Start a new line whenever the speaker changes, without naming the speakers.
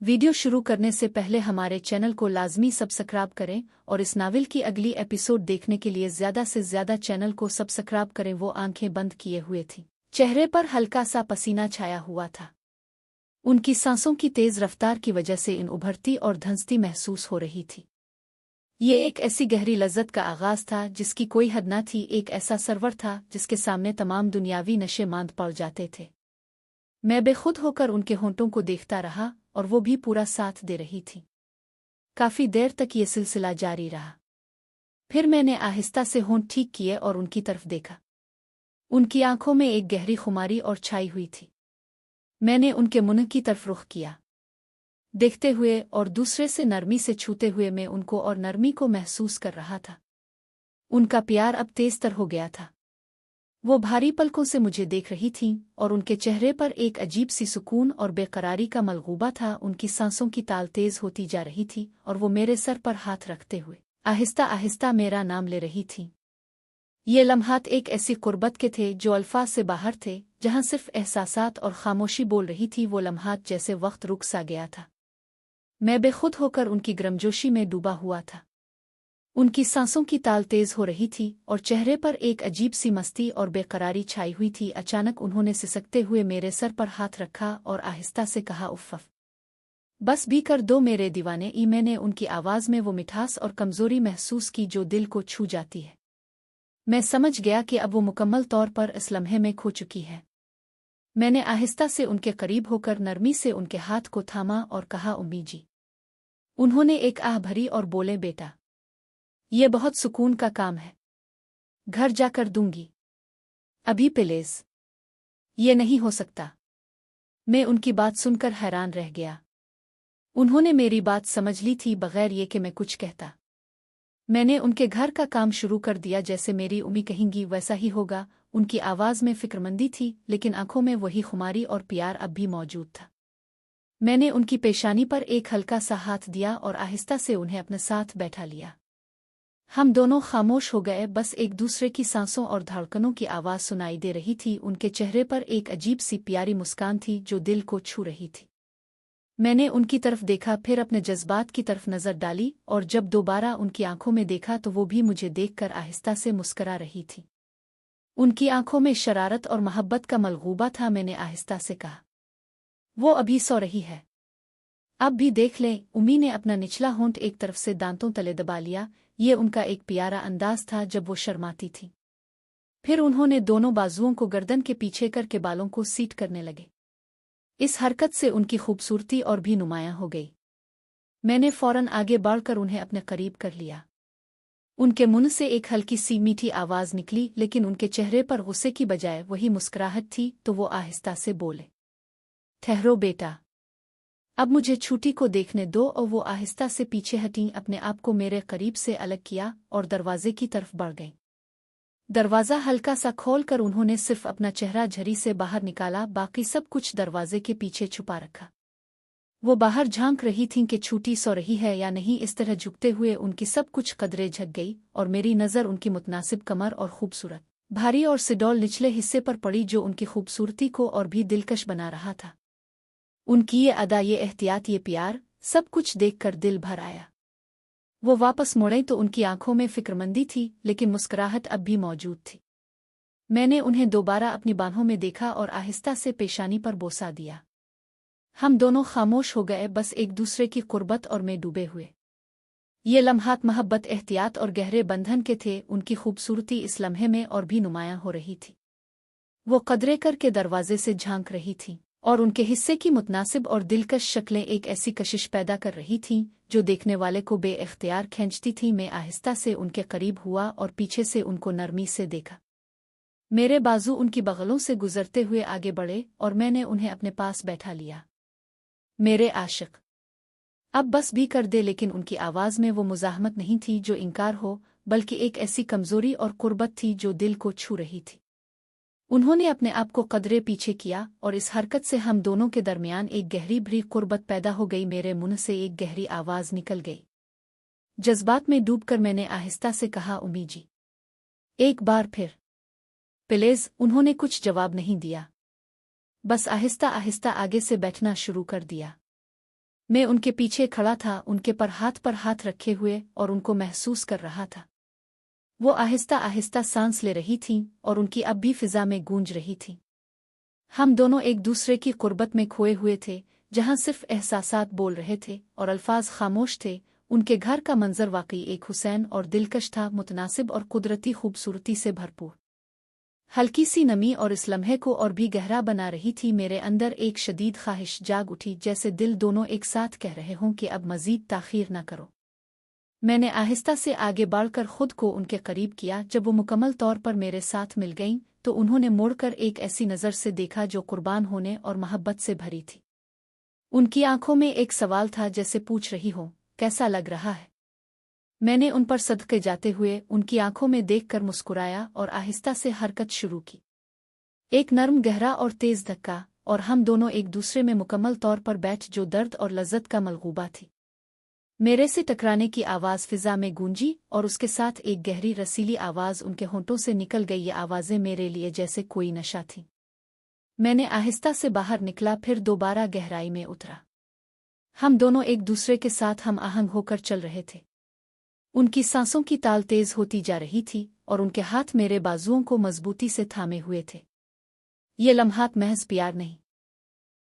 Video शुरू करने से पहले हमारे चैनल को लाजमी सब्सक्राइब करें और इस नावल की अगली एपिसोड देखने के लिए ज़्यादा से ज़्यादा चैनल को सब्सक्राइब करें। वो आंखें बंद किए हुए थी, चेहरे पर हल्का सा पसीना छाया हुआ था। उनकी सांसों की तेज़ रफ्तार की वजह से इन उभरती और धंसती महसूस हो रही थी। ये एक ऐसी गहरी लज्जत का आगाज़ था जिसकी कोई हद न थी, एक ऐसा सरवर था जिसके सामने तमाम दुनियावी नशे मांद पड़ जाते थे। मैं बेखुद होकर उनके होंठों को देखता रहा और वो भी पूरा साथ दे रही थी। काफी देर तक ये सिलसिला जारी रहा। फिर मैंने आहिस्ता से होंठ ठीक किए और उनकी तरफ देखा। उनकी आंखों में एक गहरी खुमारी और छाई हुई थी। मैंने उनके मुंह की तरफ रुख किया, देखते हुए और दूसरे से नरमी से छूते हुए मैं उनको और नरमी को महसूस कर रहा था। उनका प्यार अब तेज तर हो गया था। वो भारी पलकों से मुझे देख रही थीं और उनके चेहरे पर एक अजीब सी सुकून और बेकरारी का मलगूबा था। उनकी सांसों की ताल तेज होती जा रही थी और वो मेरे सर पर हाथ रखते हुए आहिस्ता आहिस्ता मेरा नाम ले रही थीं। ये लम्हात एक ऐसी कुर्बत के थे जो अल्फाज से बाहर थे, जहां सिर्फ एहसासात और खामोशी बोल रही थी। वो लम्हात जैसे वक्त रुक सा गया था। मैं बेखुद होकर उनकी गर्मजोशी में डूबा हुआ था। उनकी सांसों की ताल तेज हो रही थी और चेहरे पर एक अजीब सी मस्ती और बेकरारी छाई हुई थी। अचानक उन्होंने सिसकते हुए मेरे सर पर हाथ रखा और आहिस्ता से कहा, उफ़, बस भी कर दो मेरे दीवाने। मैंने उनकी आवाज़ में वो मिठास और कमज़ोरी महसूस की जो दिल को छू जाती है। मैं समझ गया कि अब वो मुकम्मल तौर पर इस लम्हे में खो चुकी है। मैंने आहिस्ता से उनके करीब होकर नरमी से उनके हाथ को थामा और कहा, उम्मी जी। उन्होंने एक आह भरी और बोले, बेटा, ये बहुत सुकून का काम है, घर जाकर दूंगी। अभी प्लीज। ये नहीं हो सकता। मैं उनकी बात सुनकर हैरान रह गया। उन्होंने मेरी बात समझ ली थी बगैर ये कि मैं कुछ कहता। मैंने उनके घर का काम शुरू कर दिया। जैसे मेरी उम्मी कहेंगी वैसा ही होगा। उनकी आवाज़ में फिक्रमंदी थी, लेकिन आंखों में वही खुमारी और प्यार अब भी मौजूद था। मैंने उनकी पेशानी पर एक हल्का सा हाथ दिया और आहिस्ता से उन्हें अपने साथ बैठा लिया। हम दोनों खामोश हो गए, बस एक दूसरे की सांसों और धड़कनों की आवाज़ सुनाई दे रही थी। उनके चेहरे पर एक अजीब सी प्यारी मुस्कान थी जो दिल को छू रही थी। मैंने उनकी तरफ देखा, फिर अपने जज्बात की तरफ नज़र डाली और जब दोबारा उनकी आंखों में देखा तो वो भी मुझे देखकर आहिस्ता से मुस्करा रही थी। उनकी आंखों में शरारत और मोहब्बत का मलगूबा था। मैंने आहिस्ता से कहा, वो अभी सो रही है, अब भी देख लें। उम्मी ने अपना निचला होंठ एक तरफ से दांतों तले दबा लिया। ये उनका एक प्यारा अंदाज था जब वो शर्माती थी। फिर उन्होंने दोनों बाजुओं को गर्दन के पीछे करके बालों को सीट करने लगे। इस हरकत से उनकी खूबसूरती और भी नुमायां हो गई। मैंने फौरन आगे बढ़कर उन्हें अपने करीब कर लिया। उनके मुंह से एक हल्की सी मीठी आवाज़ निकली, लेकिन उनके चेहरे पर गुस्से की बजाय वही मुस्कुराहट थी। तो वो आहिस्ता से बोले, ठहरो बेटा, अब मुझे छुट्टी को देखने दो। और वो आहिस्ता से पीछे हटीं, अपने आप को मेरे करीब से अलग किया और दरवाजे की तरफ बढ़ गईं। दरवाज़ा हल्का सा खोलकर उन्होंने सिर्फ अपना चेहरा झरी से बाहर निकाला, बाकी सब कुछ दरवाजे के पीछे छुपा रखा। वो बाहर झांक रही थीं कि छुट्टी सो रही है या नहीं। इस तरह झुकते हुए उनकी सब कुछ कदरें झक गई और मेरी नज़र उनकी मुतनासिब कमर और खूबसूरत भारी और सिडौल निचले हिस्से पर पड़ी, जो उनकी खूबसूरती को और भी दिलकश बना रहा था। उनकी ये अदा, ये एहतियात, ये प्यार, सब कुछ देखकर दिल भर आया। वो वापस मुड़े तो उनकी आंखों में फिक्रमंदी थी, लेकिन मुस्कुराहट अब भी मौजूद थी। मैंने उन्हें दोबारा अपनी बाहों में देखा और आहिस्ता से पेशानी पर बोसा दिया। हम दोनों खामोश हो गए, बस एक दूसरे की कुर्बत और में डूबे हुए। ये लम्हात मोहब्बत, एहतियात और गहरे बंधन के थे। उनकी खूबसूरती इस लम्हे में और भी नुमायां हो रही थी। वो कदरे करके दरवाजे से झांक रही थी और उनके हिस्से की मुतनासिब और दिलकश शक्लें एक ऐसी कशिश पैदा कर रही थीं जो देखने वाले को बेइख्तियार खींचती थी। मैं आहिस्ता से उनके करीब हुआ और पीछे से उनको नरमी से देखा। मेरे बाजू उनकी बगलों से गुजरते हुए आगे बढ़े और मैंने उन्हें अपने पास बैठा लिया। मेरे आशिक, अब बस भी कर दे। लेकिन उनकी आवाज़ में वो मुज़ाहमत नहीं थी जो इनकार हो, बल्कि एक ऐसी कमज़ोरी और कुर्बत थी जो दिल को छू रही थी। उन्होंने अपने आप को कदरे पीछे किया और इस हरकत से हम दोनों के दरमियान एक गहरी भरी कुर्बत पैदा हो गई। मेरे मुंह से एक गहरी आवाज़ निकल गई। जज्बात में डूबकर मैंने आहिस्ता से कहा, उम्मी जी, एक बार फिर प्लीज। उन्होंने कुछ जवाब नहीं दिया, बस आहिस्ता आहिस्ता आगे से बैठना शुरू कर दिया। मैं उनके पीछे खड़ा था, उनके पर हाथ रखे हुए, और उनको महसूस कर रहा था। वो आहिस्ता आहिस्ता सांस ले रही थीं और उनकी अब भी फिजा में गूंज रही थी। हम दोनों एक दूसरे की कुर्बत में खोए हुए थे, जहां सिर्फ एहसासात बोल रहे थे और अल्फाज खामोश थे। उनके घर का मंजर वाकई एक हुसैन और दिलकश था, मुतनासिब और कुदरती खूबसूरती से भरपूर। हल्की सी नमी और इस लम्हे को और भी गहरा बना रही थी। मेरे अंदर एक शदीद ख्वाहिश जाग उठी, जैसे दिल दोनों एक साथ कह रहे हों कि अब मजीद ताख़ीर न करो। मैंने आहिस्ता से आगे बढ़कर खुद को उनके करीब किया। जब वो मुकम्मल तौर पर मेरे साथ मिल गईं तो उन्होंने मुड़कर एक ऐसी नज़र से देखा जो कुर्बान होने और मोहब्बत से भरी थी। उनकी आंखों में एक सवाल था, जैसे पूछ रही हो, कैसा लग रहा है। मैंने उन पर सदके जाते हुए उनकी आंखों में देखकर मुस्कुराया और आहिस्ता से हरकत शुरू की। एक नरम, गहरा और तेज धक्का, और हम दोनों एक दूसरे में मुकम्मल तौर पर बैठ जो दर्द और लज्जत का मलगूबा थी। मेरे से टकराने की आवाज़ फिजा में गूंजी और उसके साथ एक गहरी रसीली आवाज़ उनके होंठों से निकल गई। ये आवाज़ें मेरे लिए जैसे कोई नशा थी। मैंने आहिस्ता से बाहर निकला, फिर दोबारा गहराई में उतरा। हम दोनों एक दूसरे के साथ हम आहंग होकर चल रहे थे। उनकी सांसों की ताल तेज होती जा रही थी और उनके हाथ मेरे बाजुओं को मजबूती से थामे हुए थे। ये लम्हात महज प्यार नहीं,